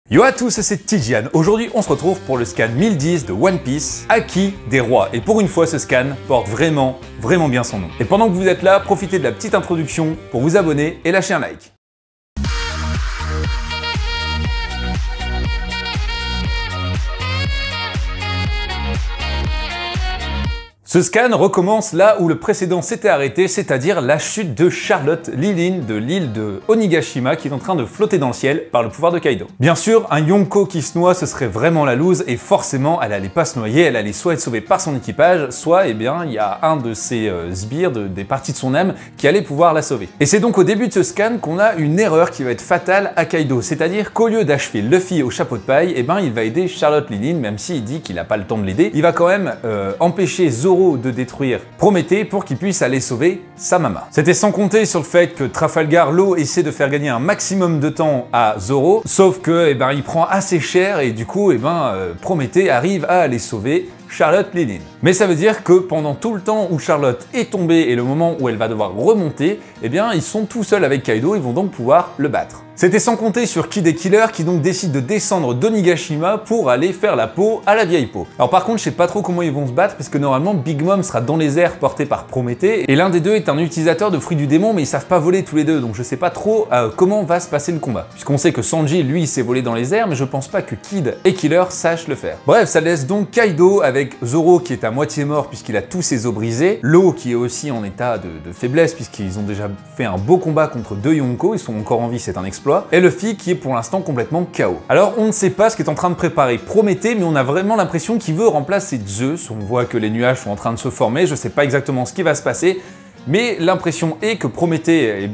Yo à tous, c'est Tijian. Aujourd'hui, on se retrouve pour le scan 1010 de One Piece, Haki des Rois. Et pour une fois, ce scan porte vraiment bien son nom. Et pendant que vous êtes là, profitez de la petite introduction pour vous abonner et lâcher un like. Ce scan recommence là où le précédent s'était arrêté, c'est-à-dire la chute de Charlotte Lilin de l'île de Onigashima qui est en train de flotter dans le ciel par le pouvoir de Kaido. Bien sûr, un Yonko qui se noie, ce serait vraiment la loose et forcément, elle allait pas se noyer, elle allait soit être sauvée par son équipage, soit, il y a un de ses sbires, des parties de son âme, qui allait pouvoir la sauver. Et c'est donc au début de ce scan qu'on a une erreur qui va être fatale à Kaido, c'est-à-dire qu'au lieu d'achever Luffy au chapeau de paille, il va aider Charlotte Lilin, même s'il dit qu'il n'a pas le temps de l'aider, il va quand même empêcher Zoro de détruire Prométhée pour qu'il puisse aller sauver sa maman. C'était sans compter sur le fait que Trafalgar Law essaie de faire gagner un maximum de temps à Zoro, sauf que il prend assez cher et du coup Prométhée arrive à aller sauver Charlotte Lilin. Mais ça veut dire que pendant tout le temps où Charlotte est tombée et le moment où elle va devoir remonter, ils sont tout seuls avec Kaido, ils vont donc pouvoir le battre. C'était sans compter sur Kid et Killer qui donc décident de descendre d'Onigashima pour aller faire la peau à la vieille peau. Alors par contre, je sais pas trop comment ils vont se battre parce que normalement Big Mom sera dans les airs porté par Prométhée et l'un des deux est un utilisateur de fruits du démon mais ils savent pas voler tous les deux donc je sais pas trop comment va se passer le combat. Puisqu'on sait que Sanji lui il sait voler dans les airs mais je pense pas que Kid et Killer sachent le faire. Bref, ça laisse donc Kaido avec Zoro qui est à moitié mort puisqu'il a tous ses os brisés, Law qui est aussi en état de faiblesse puisqu'ils ont déjà fait un beau combat contre deux Yonko, ils sont encore en vie, c'est un exploit. Et Luffy qui est pour l'instant complètement KO. Alors on ne sait pas ce qu'est en train de préparer Prométhée, mais on a vraiment l'impression qu'il veut remplacer Zeus. On voit que les nuages sont en train de se former, je sais pas exactement ce qui va se passer. Mais l'impression est que Prométhée,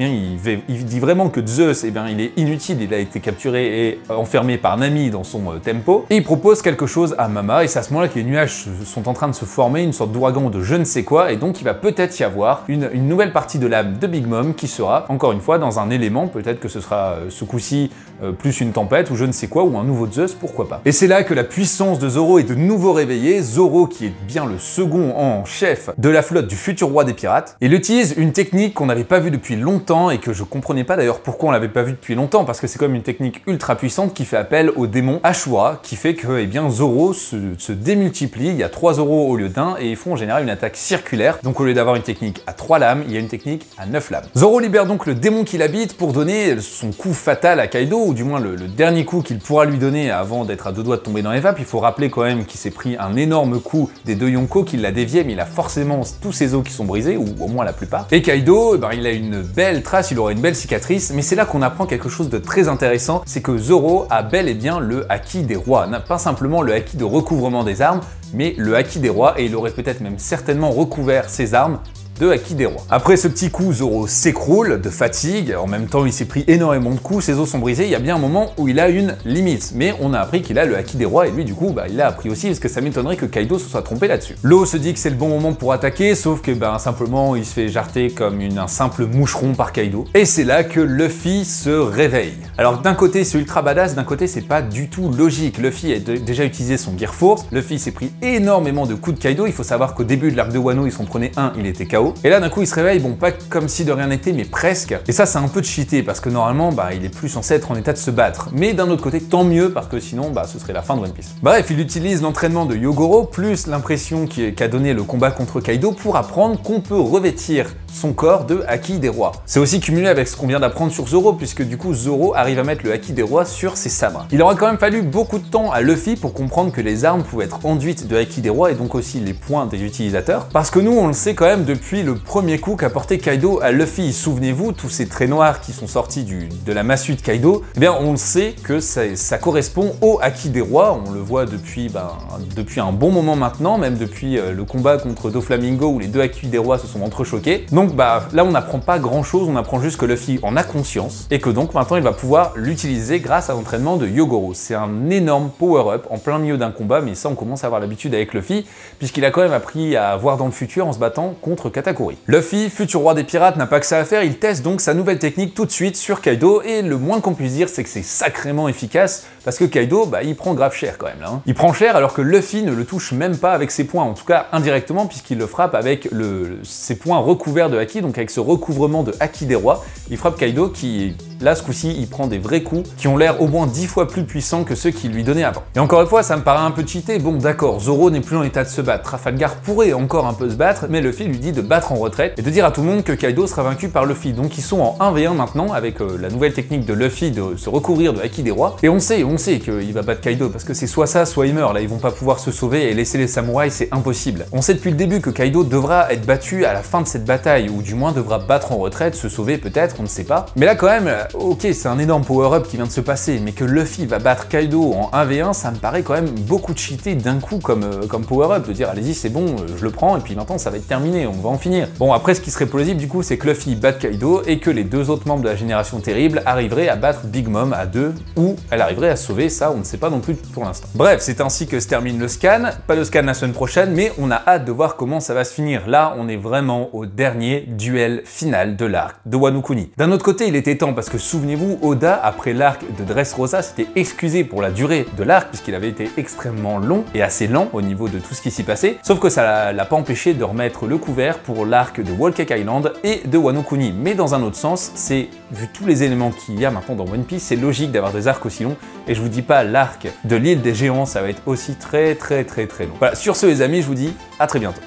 il dit vraiment que Zeus, il est inutile, il a été capturé et enfermé par Nami dans son tempo, et il propose quelque chose à Mama, et c'est à ce moment-là que les nuages sont en train de se former, une sorte d'ouragan de je ne sais quoi, et donc il va peut-être y avoir une nouvelle partie de l'âme de Big Mom qui sera, encore une fois, dans un élément, peut-être que ce sera ce coup-ci plus une tempête, ou je ne sais quoi, ou un nouveau Zeus, pourquoi pas. Et c'est là que la puissance de Zoro est de nouveau réveillée, Zoro qui est bien le second en chef de la flotte du futur roi des pirates, et utilise une technique qu'on n'avait pas vue depuis longtemps et que je comprenais pas d'ailleurs pourquoi on l'avait pas vue depuis longtemps parce que c'est comme une technique ultra puissante qui fait appel au démon Ashura qui fait que Zoro se démultiplie, il y a 3 Zoro au lieu d'un et ils font en général une attaque circulaire donc au lieu d'avoir une technique à 3 lames, il y a une technique à 9 lames. Zoro libère donc le démon qui l'habite pour donner son coup fatal à Kaido ou du moins le dernier coup qu'il pourra lui donner avant d'être à 2 doigts de tomber dans les vapes. Il faut rappeler quand même qu'il s'est pris un énorme coup des deux Yonko qui l'a dévié mais il a forcément tous ses os qui sont brisés ou au moins la plupart. Et Kaido, il a une belle trace, il aura une belle cicatrice, mais c'est là qu'on apprend quelque chose de très intéressant, c'est que Zoro a bel et bien le Haki des rois, pas simplement le Haki de recouvrement des armes, mais le Haki des rois, et il aurait peut-être même certainement recouvert ses armes de Haki des rois. Après ce petit coup, Zoro s'écroule de fatigue, en même temps il s'est pris énormément de coups, ses os sont brisés, il y a bien un moment où il a une limite, mais on a appris qu'il a le Haki des rois et lui du coup il l'a appris aussi parce que ça m'étonnerait que Kaido se soit trompé là-dessus. Law se dit que c'est le bon moment pour attaquer, sauf que simplement il se fait jarter comme un simple moucheron par Kaido, et c'est là que Luffy se réveille. Alors d'un côté c'est ultra badass, d'un côté c'est pas du tout logique, Luffy a déjà utilisé son Gear Force, Luffy s'est pris énormément de coups de Kaido, il faut savoir qu'au début de l'arc de Wano il s'en prenait un, il était KO. Et là d'un coup il se réveille, pas comme si de rien n'était mais presque, et ça c'est un peu cheaté parce que normalement il est plus censé être en état de se battre, mais d'un autre côté tant mieux parce que sinon ce serait la fin de One Piece. Bref, il utilise l'entraînement de Yogoro plus l'impression qu'a donné le combat contre Kaido pour apprendre qu'on peut revêtir son corps de Haki des rois. C'est aussi cumulé avec ce qu'on vient d'apprendre sur Zoro puisque du coup Zoro arrive à mettre le Haki des rois sur ses sabres. Il aura quand même fallu beaucoup de temps à Luffy pour comprendre que les armes pouvaient être enduites de Haki des rois et donc aussi les points des utilisateurs, parce que nous on le sait quand même depuis le premier coup qu'a porté Kaido à Luffy. Souvenez-vous, tous ces traits noirs qui sont sortis de la massue de Kaido, on le sait que ça correspond au Haki des rois, on le voit depuis un bon moment maintenant, même depuis le combat contre Doflamingo où les deux Haki des rois se sont entrechoqués. Donc là on n'apprend pas grand chose, on apprend juste que Luffy en a conscience et que donc maintenant il va pouvoir l'utiliser grâce à l'entraînement de Yogoro. C'est un énorme power-up en plein milieu d'un combat, mais ça on commence à avoir l'habitude avec Luffy puisqu'il a quand même appris à voir dans le futur en se battant contre Katakuri. Luffy, futur roi des pirates, n'a pas que ça à faire, il teste donc sa nouvelle technique tout de suite sur Kaido et le moins qu'on puisse dire c'est que c'est sacrément efficace parce que Kaido, il prend grave cher quand même là. Il prend cher alors que Luffy ne le touche même pas avec ses poings, en tout cas indirectement puisqu'il le frappe avec ses poings recouverts de Haki, donc avec ce recouvrement de Haki des rois, il frappe Kaido qui Là, ce coup-ci, il prend des vrais coups qui ont l'air au moins 10 fois plus puissants que ceux qu'il lui donnait avant. Et encore une fois, ça me paraît un peu cheaté. Bon, d'accord, Zoro n'est plus en état de se battre. Trafalgar pourrait encore un peu se battre, mais Luffy lui dit de battre en retraite et de dire à tout le monde que Kaido sera vaincu par Luffy. Donc ils sont en 1v1 maintenant avec la nouvelle technique de Luffy de se recouvrir de Haki des rois. Et on sait qu'il va battre Kaido parce que c'est soit ça, soit il meurt. Là, ils vont pas pouvoir se sauver et laisser les samouraïs, c'est impossible. On sait depuis le début que Kaido devra être battu à la fin de cette bataille, ou du moins devra battre en retraite, se sauver peut-être, on ne sait pas. Mais là quand même, ok, c'est un énorme power-up qui vient de se passer, mais que Luffy va battre Kaido en 1v1, ça me paraît quand même beaucoup cheaté d'un coup comme power-up, de dire allez-y c'est bon, je le prends et puis maintenant ça va être terminé, on va en finir. Bon après ce qui serait plausible du coup c'est que Luffy batte Kaido et que les deux autres membres de la génération terrible arriveraient à battre Big Mom à deux, ou elle arriverait à se sauver, ça on ne sait pas non plus pour l'instant. Bref, c'est ainsi que se termine le scan, pas de scan la semaine prochaine, mais on a hâte de voir comment ça va se finir. Là on est vraiment au dernier duel final de l'arc de Wano Kuni. D'un autre côté il était temps parce que souvenez-vous, Oda après l'arc de Dressrosa s'était excusé pour la durée de l'arc puisqu'il avait été extrêmement long et assez lent au niveau de tout ce qui s'y passait, sauf que ça l'a pas empêché de remettre le couvert pour l'arc de Whole Cake Island et de Wano Kuni. Mais dans un autre sens, c'est, vu tous les éléments qu'il y a maintenant dans One Piece, c'est logique d'avoir des arcs aussi longs, et je vous dis pas, l'arc de l'île des géants, ça va être aussi très long. Voilà, sur ce les amis, je vous dis à très bientôt.